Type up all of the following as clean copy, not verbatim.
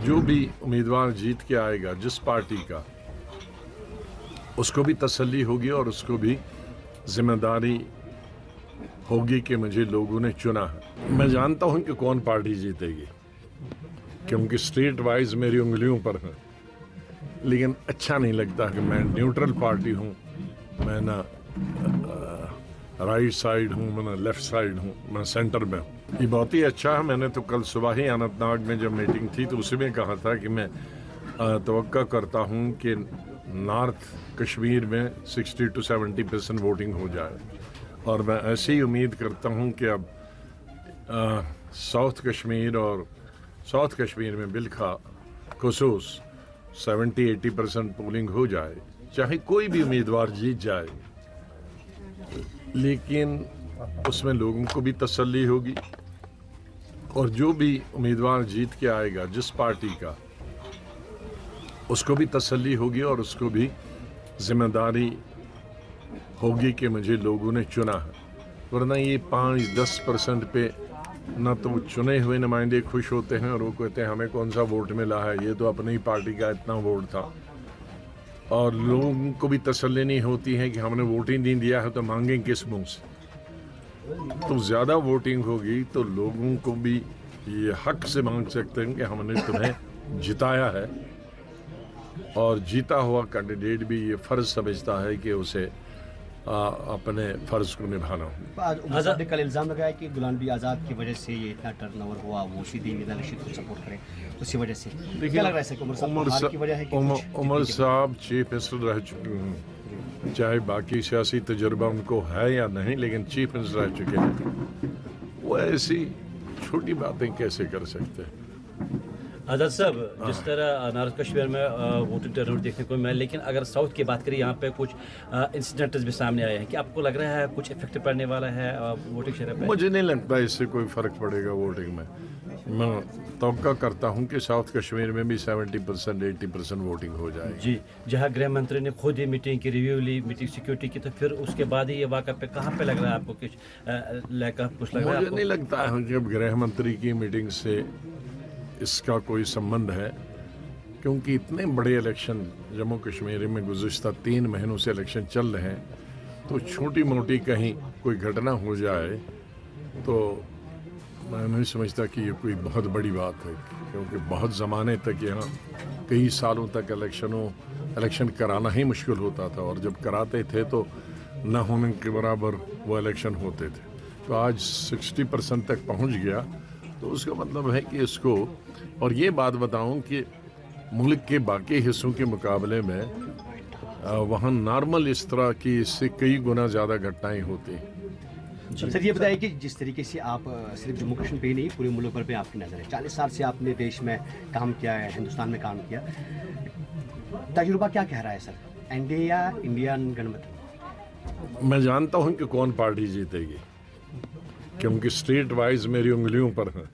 जो भी उम्मीदवार जीत के आएगा जिस पार्टी का, उसको भी तसल्ली होगी और उसको भी जिम्मेदारी होगी कि मुझे लोगों ने चुना है। मैं जानता हूं कि कौन पार्टी जीतेगी, क्योंकि स्टेट वाइज मेरी उंगलियों पर है, लेकिन अच्छा नहीं लगता कि मैं न्यूट्रल पार्टी हूं, मैं ना राइट साइड हूं, मैं ना लेफ्ट साइड हूं, मैं सेंटर में हूं। ये बहुत ही अच्छा है। मैंने तो कल सुबह ही अनंतनाग में जब मीटिंग थी तो उसी में कहा था कि मैं तवक्का करता हूं कि नॉर्थ कश्मीर में 60 to 70% वोटिंग हो जाए, और मैं ऐसी ही उम्मीद करता हूं कि अब साउथ कश्मीर में बिलखा खसूस 70-80% पोलिंग हो जाए, चाहे कोई भी उम्मीदवार जीत जाए, लेकिन उसमें लोगों को भी तसल्ली होगी और जो भी उम्मीदवार जीत के आएगा जिस पार्टी का, उसको भी तसल्ली होगी और उसको भी जिम्मेदारी होगी कि मुझे लोगों ने चुना है। वरना ये 5-10% पे ना तो चुने हुए नुमाइंदे खुश होते हैं और वो कहते हैं हमें कौन सा वोट मिला है, ये तो अपनी ही पार्टी का इतना वोट था, और लोगों को भी तसल्ली नहीं होती है कि हमने वोट ही नहीं दिया है तो मांगें किस मुंह से। तो ज़्यादा वोटिंग होगी तो लोगों को भी ये हक से मांग सकते हैं कि हमने तुम्हें जिताया है, और जीता हुआ कैंडिडेट भी ये फ़र्ज समझता है कि उसे अपने फ़र्ज को निभाना हो। आज उमर साहब ने कल इल्ज़ाम लगाया कि गुलाम नबी आज़ाद की वजह से ये इतना टर्नओवर हुआ, वो सीधी इंदिरा रशीद को सपोर्ट करे, उसी वजह से क्या लग रहा है कि उमर की वजह है कि उमर साहब चीफ मिनिस्टर रह चुके हैं, चाहे बाकी सियासी तजुर्बा उनको है या नहीं, लेकिन चीफ मिनिस्टर रह चुके हैं, वो ऐसी छोटी बातें कैसे कर सकते हैं। आज़ाद साहब, जिस तरह नॉर्थ कश्मीर में वोटिंग टर्नआउट देखने को मिला, लेकिन अगर साउथ की बात करें, यहाँ पे कुछ इंसिडेंट्स भी सामने आए हैं कि आपको लग रहा है कुछ इफेक्ट पड़ने वाला है वोटिंग शरह पे? मुझे नहीं लगता इससे कोई फ़र्क पड़ेगा वोटिंग में। मैं तवक्का करता हूँ कि साउथ कश्मीर में भी 70-80% वोटिंग हो जाएगी। जी, जहाँ गृह मंत्री ने खुद ही मीटिंग की रिव्यू ली, मीटिंग सिक्योरिटी की, तो फिर उसके बाद ही ये वाक़ा पे कहाँ पे लग रहा है आपको कुछ लैक कुछ लग रहा है? मुझे नहीं लगता है कि अब गृह मंत्री की मीटिंग से इसका कोई संबंध है, क्योंकि इतने बड़े इलेक्शन जम्मू कश्मीर में गुज़िश्ता 3 महीनों से इलेक्शन चल रहे हैं, तो छोटी मोटी कहीं कोई घटना हो जाए तो मैं नहीं समझता कि ये कोई बहुत बड़ी बात है, क्योंकि बहुत ज़माने तक यहाँ कई सालों तक इलेक्शन कराना ही मुश्किल होता था, और जब कराते थे तो न होने के बराबर वो इलेक्शन होते थे। तो आज 60% तक पहुँच गया, तो उसका मतलब है कि इसको, और ये बात बताऊं कि मुल्क के बाकी हिस्सों के मुकाबले में वहाँ नॉर्मल इस तरह की इससे कई गुना ज़्यादा घटनाएं होती हैं। सर ये बताइए कि जिस तरीके से आप सिर्फ जम्मू कश्मीर पे ही नहीं, पूरे मुल्क भर पे आपकी नज़र है, 40 साल से आपने देश में काम किया है, हिंदुस्तान में काम किया, तजुर्बा क्या कह रहा है सर, एनडीए या इंडियन गठबंधन? मैं जानता हूं कि कौन पार्टी जीतेगी, क्योंकि स्टेट वाइज मेरी उंगलियों पर है,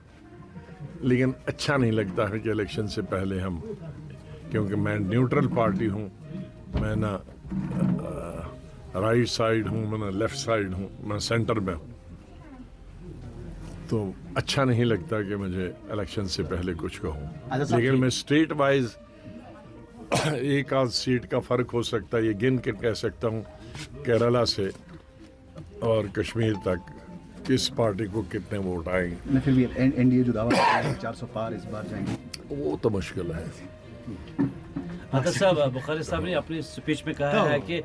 लेकिन अच्छा नहीं लगता है कि इलेक्शन से पहले हम, क्योंकि मैं न्यूट्रल पार्टी हूं, मैं ना राइट साइड हूं, मैं ना लेफ्ट साइड हूं, मैं सेंटर में हूं, तो अच्छा नहीं लगता कि मुझे इलेक्शन से पहले कुछ कहूं। लेकिन मैं स्टेट वाइज एक आध सीट का फ़र्क हो सकता है, ये गिन के कह सकता हूं केरला से और कश्मीर तक किस पार्टी को कितने वोट आएंगे। फिर भी एनडीए जो दावा करता है 400 पार इस बार जाएंगे, वो तो मुश्किल है। आज़ाद साहब, बुखारी साहब ने अपनी स्पीच में कहा है कि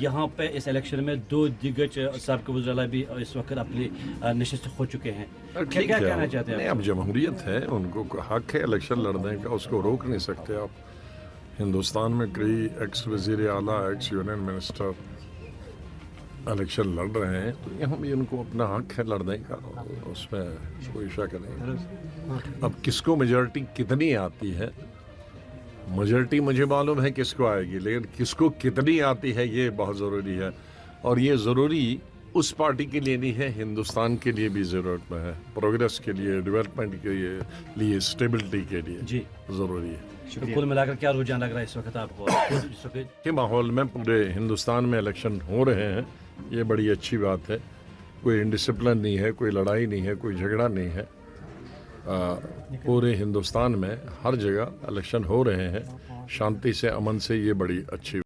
यहाँ पे इस इलेक्शन में 2 दिग्गज साबिक़ वज़ीर भी इस वक्त अपनी नशिस्त हो चुके हैं। क्या कहना चाहते हैं? अब जमहूरियत है, उनको हक है इलेक्शन लड़ने का, उसको रोक नहीं सकते आप। हिंदुस्तान में कई एक्स वज़ीर आला, एक्स यूनियन मिनिस्टर इलेक्शन लड़ रहे हैं, तो यहाँ भी उनको अपना हक है लड़ने का, उसमें कोई शक नहीं। अब किसको मेजॉरिटी कितनी आती है, मेजॉरिटी मुझे मालूम है किसको आएगी, लेकिन किसको कितनी आती है ये बहुत ज़रूरी है, और ये ज़रूरी उस पार्टी के लिए नहीं है, हिंदुस्तान के लिए भी ज़रूरत में है, प्रोग्रेस के लिए, डेवलपमेंट के लिए, स्टेबिलिटी के लिए जी ज़रूरी है। तो कुल मिलाकर क्या रुझान लग रहा है इस वक्त आपको? इस वक्त के माहौल में पूरे हिंदुस्तान में इलेक्शन हो रहे हैं, ये बड़ी अच्छी बात है। कोई इंडिसिप्लिन नहीं है, कोई लड़ाई नहीं है, कोई झगड़ा नहीं है, पूरे हिंदुस्तान में हर जगह इलेक्शन हो रहे हैं शांति से, अमन से, ये बड़ी अच्छी